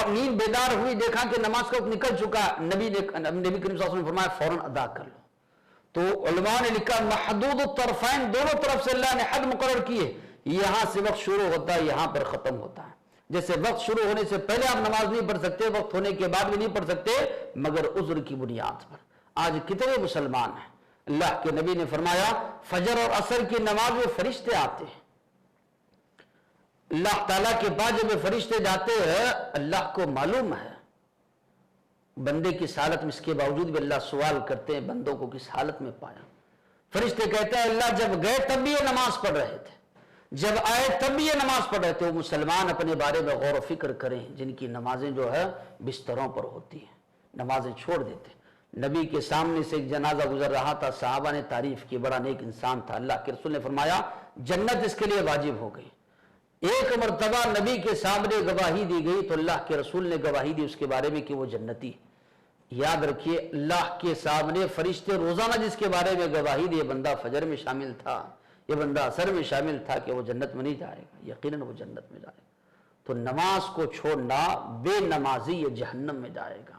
نیند بیدار ہوئی، دیکھا کہ نماز کا وقت نکل چکا، نبی کریم صلی اللہ علیہ وسلم نے فرمایا فوراً ادا کر لو۔ تو علماء نے لکھا محدود الطرفین، دونوں طرف سے اللہ نے حد مقرر کیے، یہاں سے وقت شروع ہوتا ہے، یہاں پر ختم ہوتا ہے۔ جیسے وقت شروع ہونے سے پہلے آپ نماز نہیں پڑھ سکتے، وقت ہونے کے بعد بھی نہیں پڑھ سکتے، مگر عذر کی بنیاد پر۔ آج کتنے مسلمان ہیں، اللہ کے نبی نے فرمایا فجر اور عصر کی نماز میں فرشتے آتے ہیں، اللہ تعالیٰ کے پاس جب فرشتے جاتے ہیں، اللہ کو معلوم ہے بندے کس حالت میں، اس کے باوجود بھی اللہ سوال کرتے ہیں بندوں کو کس حالت میں پایا۔ فرشتے کہتے ہیں اللہ جب گئے تب بھی یہ نماز پڑھ رہے تھے، جب آئے تب بھی یہ نماز پڑھ رہے تھے۔ وہ مسلمان اپنے بارے میں غور و فکر کریں جن کی نمازیں جو ہے بستروں پر ہوتی ہیں، نمازیں چھوڑ دیتے ہیں۔ نبی کے سامنے سے ایک جنازہ گزر رہا تھا، صحابہ نے تعریف کی، بڑا نیک انسان تھا، اللہ کے رسول نے فرمایا جنت اس کے لیے واجب ہو گئی۔ ایک مرتبہ نبی کے سامنے گواہی دی گئی تو اللہ کے رسول نے گواہی دی اس کے بارے میں کہ وہ جنتی۔ یاد رکھیے اللہ کے سامنے فرشتے روزانہ جس کے بارے میں گواہی دی، یہ بندہ فجر میں شامل تھا، یہ بندہ عصر میں شامل تھا، کہ وہ جنت میں نہیں جائے گا، یقیناً وہ جنت میں جائے گا۔ تو نماز کو چھوڑنا، بے نمازی یہ جہنم میں جائے گا۔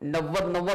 90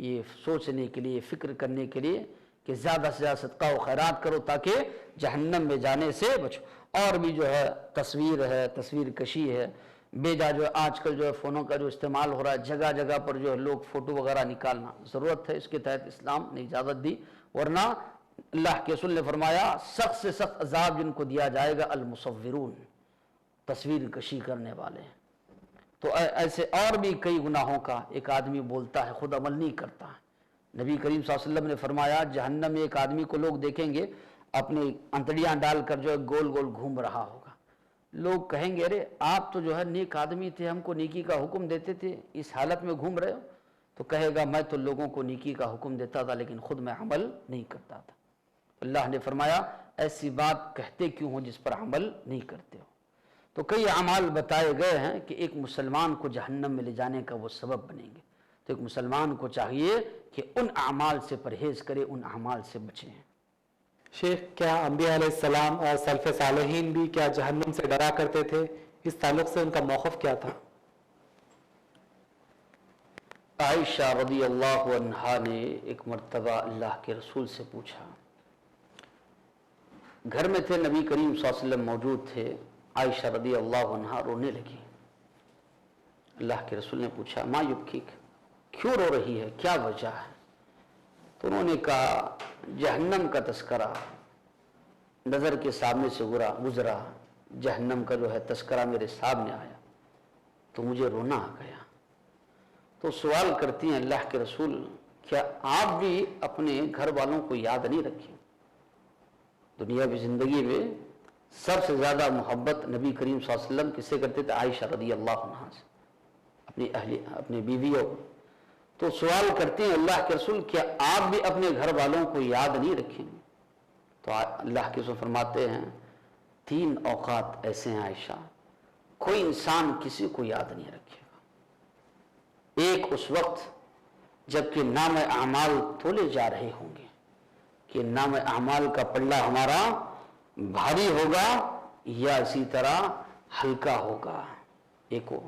یہ سوچنے کے لیے، فکر کرنے کے لیے کہ زیادہ سے زیادہ صدقہ و خیرات کرو تاکہ جہنم میں جانے سے بچو۔ اور بھی جو ہے تصویر ہے، تصویر کشی ہے، بیجا جو ہے آج کل جو ہے فونوں کا جو استعمال ہو رہا ہے، جگہ جگہ پر جو ہے لوگ فوٹو وغیرہ نکالنا ضرورت ہے، اس کے تحت اسلام نے اجازت دی، ورنہ اللہ کے رسول نے فرمایا سخت سے سخت عذاب جن کو دیا جائے گا المصورون، تصویر کشی کرنے والے۔ تو ایسے اور بھی کئی گناہوں کا ایک آدمی بولتا ہے، خود عمل نہیں کرتا ہے۔ نبی کریم صلی اللہ علیہ وسلم نے فرمایا جہنم میں ایک آدمی کو لوگ دیکھیں گے اپنی انتڑیاں ڈال کر جو ہے گول گول گھوم رہا ہوگا، لوگ کہیں گے ارے آپ تو جو ہے نیک آدمی تھے، ہم کو نیکی کا حکم دیتے تھے، اس حالت میں گھوم رہے ہو؟ تو کہے گا میں تو لوگوں کو نیکی کا حکم دیتا تھا لیکن خود میں عمل نہیں کرتا تھا۔ اللہ نے فرمایا ایسی بات کہتے کیوں ہو جس پر عمل نہیں کرتے ہو؟ تو کئی اعمال بتائے گئے ہیں کہ ایک مسلمان کو جہنم میں لے جانے کا وہ سبب بنیں گے، تو ایک مسلمان کو چاہیے کہ ان اعمال سے پرہیز کرے، ان اعمال سے بچیں۔ شیخ، کیا انبیاء علیہ السلام اور سلف صالحین بھی کیا جہنم سے ڈرا کرتے تھے؟ اس تعلق سے ان کا موقف کیا تھا؟ عائشہ رضی اللہ عنہا نے ایک مرتبہ اللہ کے رسول سے پوچھا، گھر میں تھے نبی کریم صلی اللہ علیہ وسلم موجود تھے، عائشہ رضی اللہ عنہا رونے لگی۔ اللہ کے رسول نے پوچھا ما یبکیک، کیوں رو رہی ہے، کیا وجہ ہے؟ تو انہوں نے کہا جہنم کا تذکرہ نظر کے سامنے سے گزرا، جہنم کا جو ہے تذکرہ میرے سامنے آیا تو مجھے رونا آ گیا۔ تو سوال کرتی ہیں اللہ کے رسول کیا آپ بھی اپنے گھر والوں کو یاد نہیں رکھیں؟ دنیاوی زندگی میں سب سے زیادہ محبت نبی کریم صلی اللہ علیہ وسلم کس سے کرتے تھے؟ عائشہ رضی اللہ عنہا سے، اپنی بیویوں۔ تو سوال کرتے ہیں اللہ کے رسول کیا آپ بھی اپنے گھر والوں کو یاد نہیں رکھیں؟ تو اللہ کے رسول فرماتے ہیں 3 اوقات ایسے ہیں عائشہ کوئی انسان کسی کو یاد نہیں رکھے گا۔ ایک اس وقت جبکہ نام اعمال تولے جا رہے ہوں گے کہ نام اعمال کا پلڑا ہمارا بھاری ہوگا یا اسی طرح ہلکا ہوگا، ایک وہ۔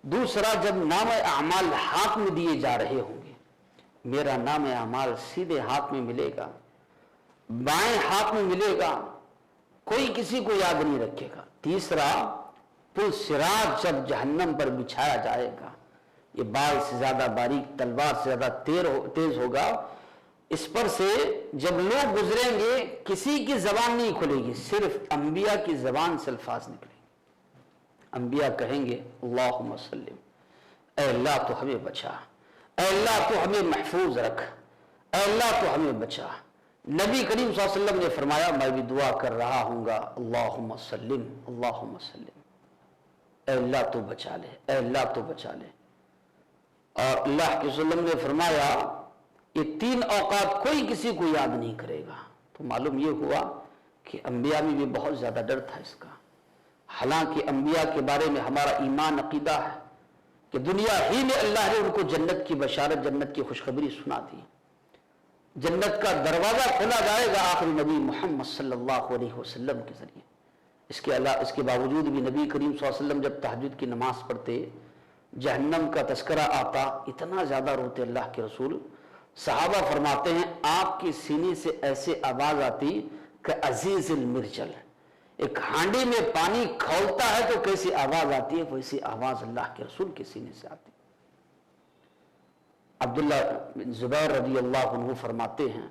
دوسرا جب نام اعمال ہاتھ میں دیے جا رہے ہوں گے، میرا نام اعمال سیدھے ہاتھ میں ملے گا، بائیں ہاتھ میں ملے گا، کوئی کسی کو یاد نہیں رکھے گا۔ تیسرا پل صراط جب جہنم پر بچھایا جائے گا، یہ بال سے زیادہ باریک، تلوار سے زیادہ تیز ہوگا، اس پر سے جب لوگ گزریں گے کسی کی زبان نہیں کھلے گی، صرف انبیاء کی زبان سے الفاظ نکلیں گے۔ انبیاء کہیں گے اللہم سلم، اے اللہ تو ہمیں بچا، اے اللہ تو ہمیں محفوظ رکھ، اے اللہ تو ہمیں بچا۔ نبی کریم صلی اللہ علیہ وسلم نے فرمایا میں بھی دعا کر رہا ہوں گا اللہم سلم، اللہم سلم، اے اللہ تو بچا لے، اے اللہ تو بچا لے۔ اور اللہ کے وسلم نے فرمایا یہ 3 اوقات کوئی کسی کو یاد نہیں کرے گا۔ تو معلوم یہ ہوا کہ انبیاء میں بھی بہت زیادہ ڈر تھا اس کا۔ حالانکہ انبیاء کے بارے میں ہمارا ایمان عقیدہ ہے کہ دنیا ہی میں اللہ نے ان کو جنت کی بشارت، جنت کی خوشخبری سنا دی، جنت کا دروازہ کھولا جائے گا آخری نبی محمد صلی اللہ علیہ وسلم کے ذریعے۔ اس کے باوجود بھی نبی کریم صلی اللہ علیہ وسلم جب تہجد کی نماز پڑھتے، جہنم کا تذکرہ آتا، اتنا زیادہ روتے اللہ کے رسول۔ صحابہ فرماتے ہیں آپ کی سینے سے ایسے آواز آتی کہ عزیز المرجل، ایک ہانڈی میں پانی کھولتا ہے تو کیسی آواز آتی ہے، ویسی آواز اللہ کے رسول کے سینے سے آتی۔ عبداللہ بن زبیر رضی اللہ عنہ فرماتے ہیں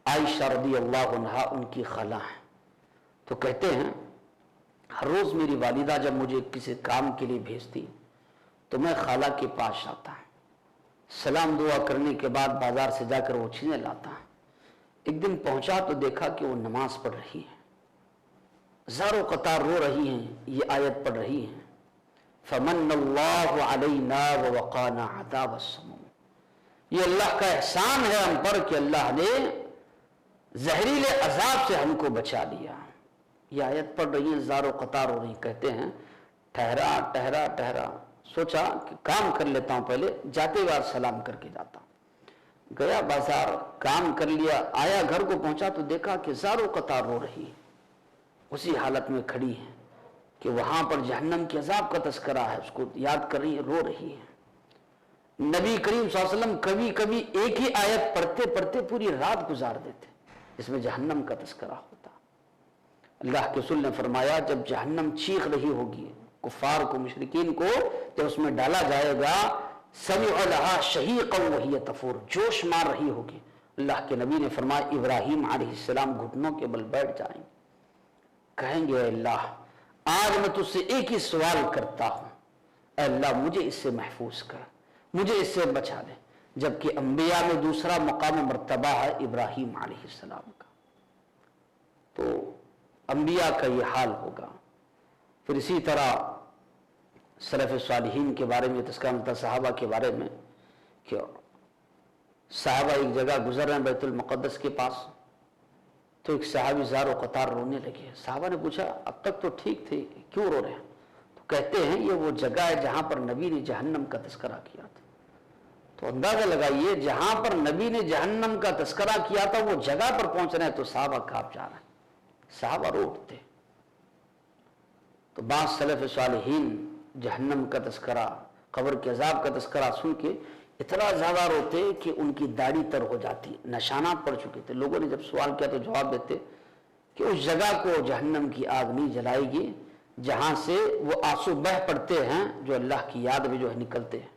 عائشہ رضی اللہ عنہا ان کی خالہ ہیں، تو کہتے ہیں ہر روز میری والدہ جب مجھے کسی کام کے لیے بھیجتی تو میں خالہ کے پاس جاتا، سلام دعا کرنے کے بعد بازار سے جا کر وہ چیزیں لاتا۔ ایک دن پہنچا تو دیکھا کہ وہ نماز پڑھ رہی ہے، زاروں قطار رو رہی ہیں، یہ آیت پڑھ رہی ہیں فمن اللہ علینا ووقانا عذاب السموم، یہ اللہ کا احسان ہے ہم پر کہ اللہ نے زہریلے عذاب سے ہم کو بچا لیا۔ یہ آیت پڑھ رہی ہیں، زاروں قطار رو رہی، کہتے ہیں ٹھہرا ٹھہرا ٹھہرا، سوچا کہ کام کر لیتا ہوں، پہلے جاتے بار سلام کر کے جاتا ہوں۔ گیا بازار، کام کر لیا، آیا گھر کو پہنچا تو دیکھا کہ زاروں قطار رو رہی، اسی حالت میں کھڑی ہے کہ وہاں پر جہنم کے عذاب کا تذکرہ ہے، اس کو یاد کر رہی ہے، رو رہی ہے۔ نبی کریم صلی اللہ علیہ وسلم کبھی کبھی ایک ہی آیت پڑھتے پڑھتے پوری رات گزار دیتے جس میں جہنم کا تذکرہ ہوتا. اللہ کے رسول نے فرمایا جب جہنم چیخ رہی ہوگی کفار کو مشرکین کو جب اس میں ڈالا جائے گا سمع لها شہیقا وہی تفور جوش مار رہی ہوگی. اللہ کے نبی نے فرمایا ابراہیم علیہ السلام گھٹنوں کے بل بیٹھ جائیں گے کہیں گے اے اللہ آج میں تجھ سے ایک ہی سوال کرتا ہوں اے اللہ مجھے اس سے محفوظ کر مجھے اس سے بچا دے. جبکہ انبیاء میں دوسرا مقام و مرتبہ ہے ابراہیم علیہ السلام کا. تو انبیاء کا یہ حال ہوگا. پھر اسی طرح سلف صالحین کے بارے میں تذکرہ ملتا صحابہ کے بارے میں کہ صحابہ ایک جگہ گزر رہے ہیں بیت المقدس کے پاس تو ایک صحابی زار و قطار رونے لگے. صحابہ نے پوچھا اب تک تو ٹھیک تھے کیوں رو رہے ہیں؟ تو کہتے ہیں یہ وہ جگہ ہے جہاں پر نبی نے جہنم کا تذکرہ کیا تھا. تو اندازہ لگائیے جہاں پر نبی نے جہنم کا تذکرہ کیا تھا وہ جگہ پر پہنچ رہے ہیں تو صحابہ کانپ جا رہے ہیں صحابہ رو اٹھتے. تو بعض سلف صالحین جہنم کا تذکرہ قبر کے عذاب کا تذکرہ سن کے اتنا زیادہ روتے کہ ان کی داڑھی تر ہو جاتی نشانات پڑ چکے تھے. لوگوں نے جب سوال کیا تو جواب دیتے کہ اس جگہ کو جہنم کی آگ نہیں جلائے گی جہاں سے وہ آنسو بہہ پڑتے ہیں جو اللہ کی یاد میں جو ہے نکلتے ہیں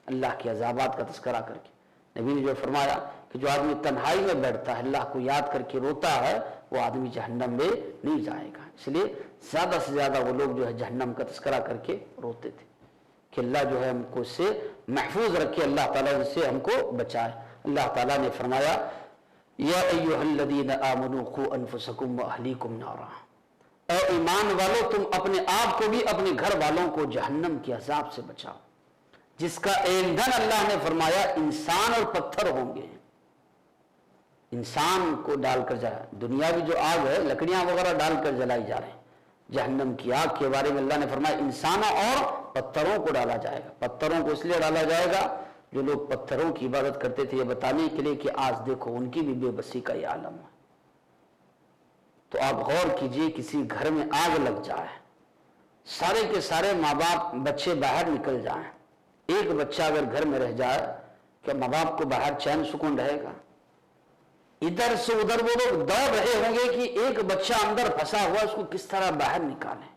اللہ کے عذابات کا تذکرہ کر کے. نبی نے جو فرمایا کہ جو آدمی تنہائی میں بیٹھتا ہے اللہ کو یاد کر کے روتا ہے وہ آدمی جہنم میں نہیں جائے گا. اس لیے زیادہ سے زیادہ وہ لوگ جو ہے جہنم کا تذکرہ کر کے روتے تھے کہ اللہ جو ہے ہم کو اس سے محفوظ رکھے اللہ تعالیٰ اس سے ہم کو بچائے. اللہ تعالیٰ نے فرمایا یا ایھا الذین آمنوا قوا انفسکم واہلیکم نارا اے ایمان والو تم اپنے آپ کو بھی اپنے گھر والوں کو جہنم کے عذاب سے بچاؤ جس کا ایندھن اللہ نے فرمایا انسان اور پتھر ہوں گے. انسان کو ڈال کر جلا دنیاوی جو آگ ہے لکڑیاں وغیرہ ڈال کر جلائی جا رہے ہیں. جہنم کی آگ کے بارے میں اللہ نے فرمایا انسانوں اور پتھروں کو ڈالا جائے گا. پتھروں کو اس لیے ڈالا جائے گا جو لوگ پتھروں کی عبادت کرتے تھے یہ بتانے کے لیے کہ آج دیکھو ان کی بھی بے بسی کا یہ عالم ہے. تو آپ غور کیجئے کسی گھر میں آگ لگ جائے سارے کے سارے ماں باپ بچے باہر نکل جائیں ایک بچہ اگر گھر میں رہ جائے کہ ماں باپ کو باہر چین سکون رہے گا؟ ادھر سے ادھر وہ لوگ دوڑ رہے ہوں گے کہ ایک بچہ اندر پھنسا ہوا اس کو کس طرح باہر نکالیں.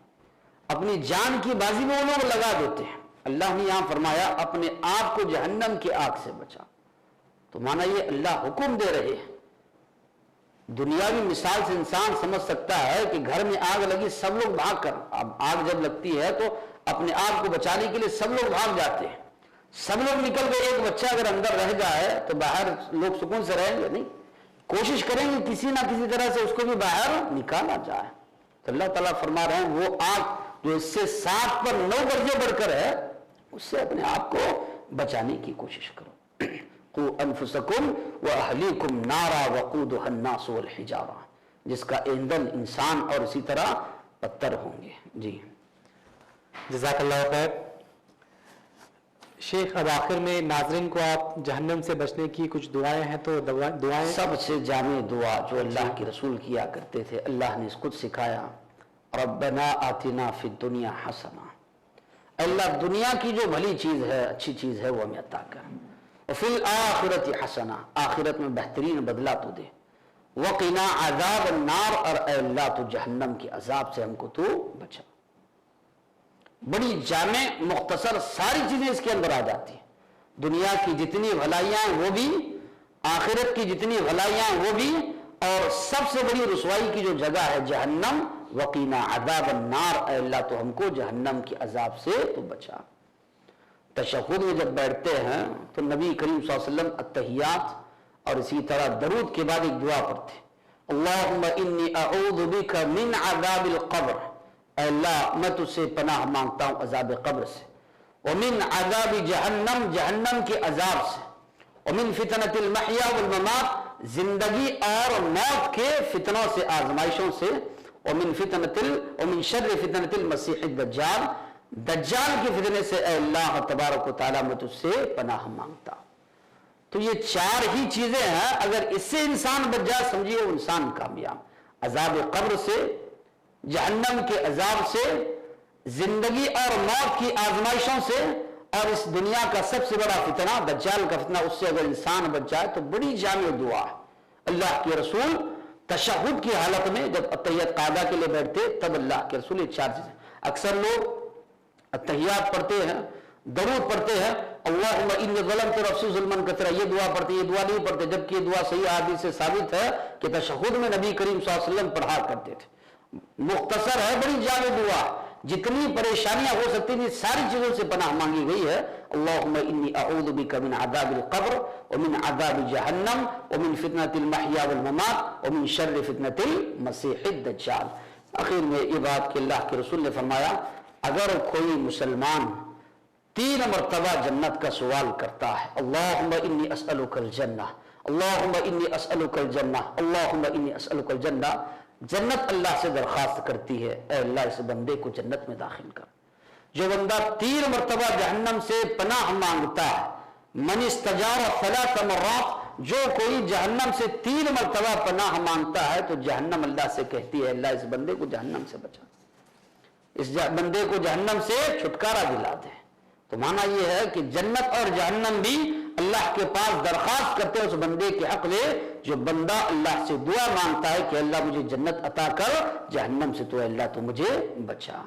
اپنی جان کی بازی میں وہ لوگ لگا دیتے ہیں. اللہ نے یہاں فرمایا اپنے آپ کو جہنم کی آگ سے بچا. تو مانا یہ اللہ حکم دے رہے ہیں. دنیاوی مثال سے انسان سمجھ سکتا ہے کہ گھر میں آگ لگی سب لوگ بھاگ کر اب آگ جب لگتی ہے تو اپنے آپ کو بچانے کے لیے سب لوگ بھاگ جاتے ہیں. سب لوگ نکل گئے ایک بچہ اگر اندر رہ جائے تو باہر لوگ سکون سے رہیں گے نہیں. کوشش کریں گے کسی نہ کسی طرح سے اس کو بھی باہر نکالا جائے. تو اللہ تعالیٰ فرما رہے ہیں وہ آگ جو اس سے 7 پر 9 درجے بڑھ کر ہے اس سے اپنے آپ کو بچانے کی کوشش کرو. قوا انفسکم واہلیکم نارا وقودها الناس والحجارہ جس کا ایندھن انسان اور اسی طرح پتھر ہوں گے. جی جزاک اللہ خیر. شیخ اب آخر میں ناظرین کو آپ جہنم سے بچنے کی کچھ دعائیں ہیں تو دعائیں سب سے جامع دعا جو اللہ کے رسول کیا کرتے تھے اللہ نے اس کو سکھایا ربنا آتنا فی الدنیا حسنہ اللہ دنیا کی جو بھلی چیز ہے اچھی چیز ہے وہ ہمیں عطا کر وفی الآخرۃ حسنہ آخرت میں بہترین بدلہ تو دے وقنا عذاب النار اور اے اللہ تو جہنم کے عذاب سے ہم کو تو بچا. بڑی جامع مختصر ساری چیزیں اس کے اندر آ جاتی ہیں. دنیا کی جتنی بھلائیاں وہ بھی آخرت کی جتنی بھلائیاں وہ بھی اور سب سے بڑی رسوائی کی جو جگہ ہے جہنم وقینا عذاب النار اے اللہ تو ہم کو جہنم کے عذاب سے تو بچا. تشہد میں جب بیٹھتے ہیں تو نبی کریم صلی اللہ علیہ وسلم التحیات اور اسی طرح درود کے بعد ایک دعا پڑھتے اللہم انی اعوذ بک من عذاب القبر اے اللہ میں تجھ سے پناہ مانگتا ہوں عذاب قبر سے ومن عذاب جہنم جہنم کے عذاب سے ومن فتنۃ المحیا والممات زندگی اور موت کے فتنوں سے آزمائشوں سے ومن شر فتنۃ المسیح الدجال دجال کے فتنے سے اے اللہ تبارک و تعالیٰ میں تجھ سے پناہ مانگتا ہوں. تو یہ 4 ہی چیزیں ہیں اگر اس سے انسان بچ جائے سمجھیے وہ انسان کامیاب. عذاب قبر سے جہنم کے عذاب سے زندگی اور موت کی آزمائشوں سے اور اس دنیا کا سب سے بڑا فتنہ دجال کا فتنہ، اس سے اگر انسان بچ جائے تو بڑی جامع دعا ہے۔ اللہ کے رسول تشہد کی حالت میں جب اتحیات قاعدہ کے لیے بیٹھتے تب اللہ کے رسول یہ 4 چیزیں، اکثر لوگ اتحیات پڑھتے ہیں، درود پڑھتے ہیں، اللہم انی ظلمت نفسی ظلما کثیرا، یہ دعا پڑھتے، یہ دعا نہیں پڑھتے، جبکہ یہ دعا صحیح حدیث سے ثابت ہے کہ تشہد میں نبی کریم صلی اللہ علیہ وسلم پڑھا کرتے تھے۔ مختصر ہے، بڑی جامع دعا، جتنی پریشانیاں ہو سکتی تھی ساری چیزوں سے پناہ مانگی گئی ہے۔ اللہم انی اعوذ بک من عذاب القبر ومن عذاب جہنم ومن فتنة المحیا والممات ومن شر فتنة المسیح الدجال۔ آخر میں یہ بات کہ اللہ کے رسول نے فرمایا اگر کوئی مسلمان 3 مرتبہ جنت کا سوال کرتا ہے، اللہم انی اسألک الجنہ، اللہم انی اسألک الجنہ، اللہم انی اسألک الجنہ، جنت اللہ سے درخواست کرتی ہے اے اللہ اس بندے کو جنت میں داخل کر۔ جو بندہ 3 مرتبہ جہنم سے پناہ مانگتا ہے، من استجار 3 مرات، جو کوئی جہنم سے 3 مرتبہ پناہ مانگتا ہے تو جہنم اللہ سے کہتی ہے اللہ اس بندے کو جہنم سے بچا، اس بندے کو جہنم سے چھٹکارا دلا دے۔ تو معنی یہ ہے کہ جنت اور جہنم بھی اللہ کے پاس درخواست کرتے ہیں اس بندے کے حق میں جو بندہ اللہ سے دعا مانگتا ہے کہ اللہ مجھے جنت عطا کر، جہنم سے تو اللہ تو مجھے بچا۔